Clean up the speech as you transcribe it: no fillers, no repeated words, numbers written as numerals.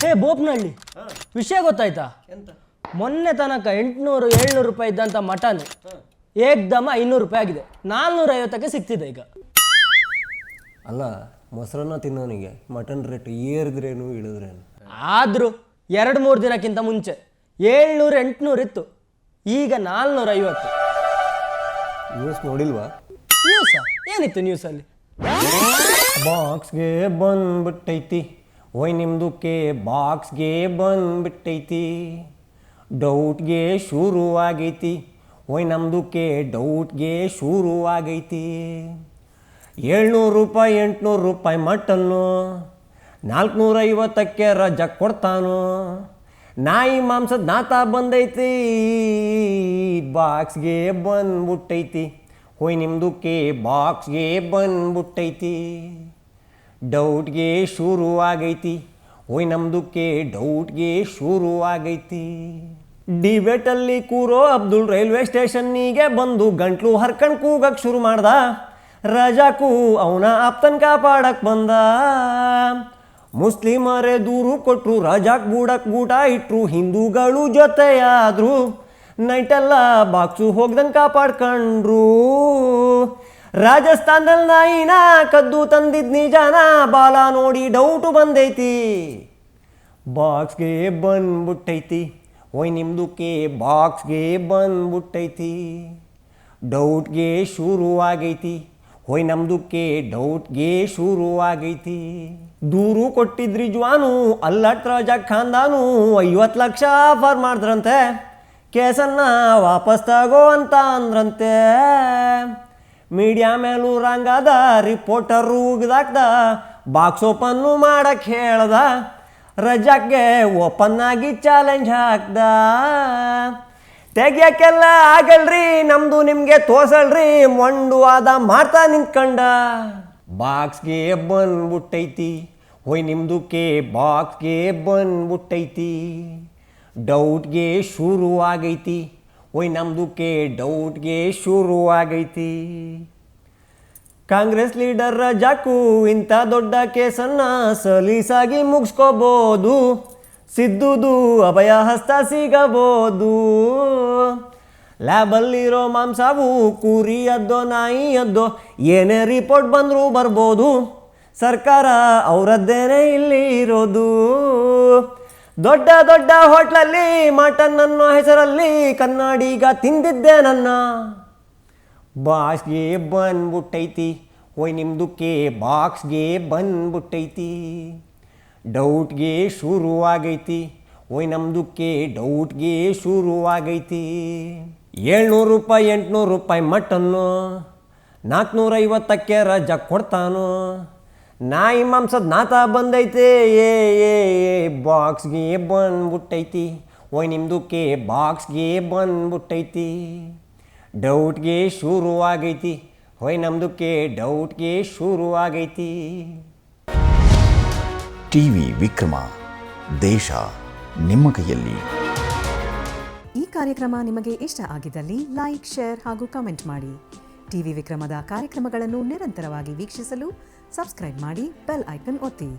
ಹೇ ಬೋಪ್ನಹಳ್ಳಿ, ವಿಷಯ ಗೊತ್ತಾಯ್ತಾ? ಮೊನ್ನೆ ತನಕ 800-700 ರೂಪಾಯಿ ಇದ್ದಂಥ ಮಟನ್ ಏಕ್ದಮ 500 ರೂಪಾಯಿ ಆಗಿದೆ. 450ಕ್ಕೆ ಸಿಗ್ತಿದೆ ಈಗ. ಅಲ್ಲ, ಮೊಸರನ್ನ ತಿನ್ನೋನಿಗೆ ಮಟನ್ ರೇಟ್ ಏರಿದ್ರೇನು ಇಳಿದ್ರೇನು? ಆದರೂ 2-3 ದಿನಕ್ಕಿಂತ ಮುಂಚೆ 700-800 ಇತ್ತು, ಈಗ 450. ನ್ಯೂಸ್ ನೋಡಿಲ್ವಾ? ನ್ಯೂಸಾ? ಏನಿತ್ತು ನ್ಯೂಸಲ್ಲಿ? ಬಾಕ್ಸ್ಗೆ ಬಂದ್ಬಿಟ್ಟೈತಿ, ಓಯ್ ನಿಮ್ದಕ್ಕೆ ಬಾಕ್ಸ್ಗೆ ಬಂದ್ಬಿಟ್ಟೈತಿ, ಡೌಟ್ಗೆ ಶುರುವಾಗೈತಿ, ಓಯ್ ನಮ್ದಕ್ಕೆ ಡೌಟ್ಗೆ ಶುರುವಾಗೈತಿ. 700 ರೂಪಾಯಿ 800 ರೂಪಾಯಿ ಮಟನ್ನು 450ಕ್ಕೆ ರಜಾ ಕೊಡ್ತಾನೋ. ನಾಯಿ ಮಾಂಸದ ನಾತ ಬಂದೈತಿ, ಬಾಕ್ಸ್ಗೆ ಬಂದ್ಬಿಟ್ಟೈತಿ, ಹೋಯ್ ನಿಮ್ದಕ್ಕೆ ಬಾಕ್ಸ್ಗೆ ಬಂದ್ಬಿಟ್ಟೈತಿ, ಡೌಟ್ಗೆ ಶುರುವಾಗೈತಿ, ಹೋಯ್ ನಮ್ದಕ್ಕೆ ಡೌಟ್ಗೆ ಶುರುವಾಗೈತಿ. ಡಿಬೇಟಲ್ಲಿ ಕೂರೋ ಅಬ್ದುಲ್ ರೈಲ್ವೆ ಸ್ಟೇಷನ್ನಿಗೆ ಬಂದು ಗಂಟ್ಲು ಹರ್ಕಂಡು ಕೂಗಕ್ಕೆ ಶುರು ಮಾಡ್ದ. ರಜಾಕು ಅವನ ಆಪ್ತನ್ ಕಾಪಾಡಕ್ಕೆ ಬಂದ. ಮುಸ್ಲಿಮರೇ ದೂರು ಕೊಟ್ಟರು, ರಜಾಕ್ ಬೂಟ ಇಟ್ಟರು, ಹಿಂದೂಗಳು ಜೊತೆಯಾದ್ರು, ನೈಟೆಲ್ಲ ಬಾಕ್ಸು ಹೋಗ್ದಂಗೆ ಕಾಪಾಡ್ಕೊಂಡ್ರು. ರಾಜಸ್ಥಾನದಲ್ಲಿ ನಾಯಿನ ಕದ್ದು ತಂದಿದ್ ನಿಜಾನ ಬಾಲ ನೋಡಿ ಡೌಟು ಬಂದೈತಿ, ಬಾಕ್ಸ್ಗೆ ಬಂದ್ಬಿಟ್ಟೈತಿ, ಓಯ್ ನಿಮ್ದಕ್ಕೆ ಬಾಕ್ಸ್ಗೆ ಬಂದ್ಬಿಟ್ಟೈತಿ, ಡೌಟ್ಗೆ ಶುರುವಾಗೈತಿ, ಹೋಯ್ ನಮ್ದಕ್ಕೆ ಡೌಟ್ಗೆ ಶುರುವಾಗೈತಿ. ದೂರು ಕೊಟ್ಟಿದ್ರಿ ಜ್ವಾನು ಅಲ್ಲಟ್ ರಜಾಕ್ ಖಾನ್ದಾನು 50 ಲಕ್ಷ ಆಫರ್ ಮಾಡಿದ್ರಂತೆ, ಕೇಸನ್ನ ವಾಪಸ್ ತಗೋ ಅಂತ ಅಂದ್ರಂತೆ. ಮೀಡಿಯಾ ಮೇಲೂ ರಂಗದ, ರಿಪೋರ್ಟರ್ ಉಗ್ದಾಕ್ದ, ಬಾಕ್ಸ್ ಓಪನ್ನು ಮಾಡಕ್ಕೆ ಹೇಳ್ದ, ರಜಾಕ್ಗೆ ಓಪನ್ ಆಗಿ ಚಾಲೆಂಜ್ ಹಾಕ್ದ. ತೆಗಿಯಕ್ಕೆಲ್ಲ ಆಗಲ್ರಿ, ನಮ್ದು ನಿಮಗೆ ತೋರ್ಸಲ್ರಿ, ಮೊಂಡು ವಾದ ಮಾಡ್ತಾ ನಿಂತ್ಕಂಡ. ಬಾಕ್ಸ್ಗೆ ಬಂದ್ಬಿಟ್ಟೈತಿ, ಹೋಯ್ ನಿಮ್ದಕ್ಕೆ ಬಾಕ್ಸ್ಗೆ ಬಂದ್ಬಿಟ್ಟೈತಿ, ಡೌಟ್ಗೆ ಶುರುವಾಗೈತಿ, ಹೋಯ್ ನಮ್ದಕ್ಕೆ ಡೌಟ್ಗೆ ಶುರುವಾಗೈತಿ. ಕಾಂಗ್ರೆಸ್ ಲೀಡರ್ ರಜಾಕು ಇಂಥ ದೊಡ್ಡ ಕೇಸನ್ನ ಸಲೀಸಾಗಿ ಮುಗಿಸ್ಕೋಬೋದು, ಸಿದ್ದುದು ಅಭಯ ಹಸ್ತ ಸಿಗಬಹುದು. ಲ್ಯಾಬಲ್ಲಿರೋ ಮಾಂಸವು ಕುರಿಯದ್ದೋ ನಾಯಿಯದ್ದೋ ಏನೇ ರಿಪೋರ್ಟ್ ಬಂದರೂ ಬರ್ಬೋದು, ಸರ್ಕಾರ ಅವರದ್ದೇನೆ ಇಲ್ಲಿ ಇರೋದು. ದೊಡ್ಡ ದೊಡ್ಡ ಹೋಟ್ಲಲ್ಲಿ ಮಟನ್ ಅನ್ನೋ ಹೆಸರಲ್ಲಿ ಕನ್ನಡಿಗ ತಿಂದಿದ್ದೆ ನನ್ನ. ಬಾಕ್ಸ್ಗೆ ಬಂದ್ಬಿಟ್ಟೈತಿ, ಹೋಯ್ ನಿಮ್ದಕ್ಕೆ ಬಾಕ್ಸ್ಗೆ ಬಂದ್ಬಿಟ್ಟೈತಿ, ಡೌಟ್ಗೆ ಶುರುವಾಗೈತಿ, ಓಯ್ ನಮ್ದಕ್ಕೆ ಡೌಟ್ಗೆ ಶುರುವಾಗೈತಿ. 700 ರೂಪಾಯಿ 800 ರೂಪಾಯಿ ಮಟನ್ನು 450ಕ್ಕೆ ರಜಾ ಕೊಡ್ತಾನೋ. ನಾಯಿ ಮಾಂಸದ ನಾತ ಬಂದೈತೆ, ಬಾಕ್ಸ್ಗೆ ಬಂದ್ಬಿಟ್ಟೈತಿ, ಓಯ್ ನಿಮ್ದಕ್ಕೆ ಬಾಕ್ಸ್ಗೆ ಬಂದ್ಬಿಟ್ಟೈತಿ, ಡೌಟ್ಗೆ ಶುರುವಾಗೈತಿ, ಹೋಯ್ ನಮ್ದಕ್ಕೆ ಡೌಟ್ಗೆ ಶುರುವಾಗೈತಿ. ಟಿವಿ ವಿಕ್ರಮ, ದೇಶ ನಿಮ್ಮ ಕೈಯಲ್ಲಿ. ಈ ಕಾರ್ಯಕ್ರಮ ನಿಮಗೆ ಇಷ್ಟ ಆಗಿದ್ದಲ್ಲಿ ಲೈಕ್, ಶೇರ್ ಹಾಗೂ ಕಮೆಂಟ್ ಮಾಡಿ. ಟಿವಿ ವಿಕ್ರಮದ ಕಾರ್ಯಕ್ರಮಗಳನ್ನು ನಿರಂತರವಾಗಿ ವೀಕ್ಷಿಸಲು ಸಬ್ಸ್ಕ್ರೈಬ್ ಮಾಡಿ, ಬೆಲ್ ಐಕನ್ ಒತ್ತಿ.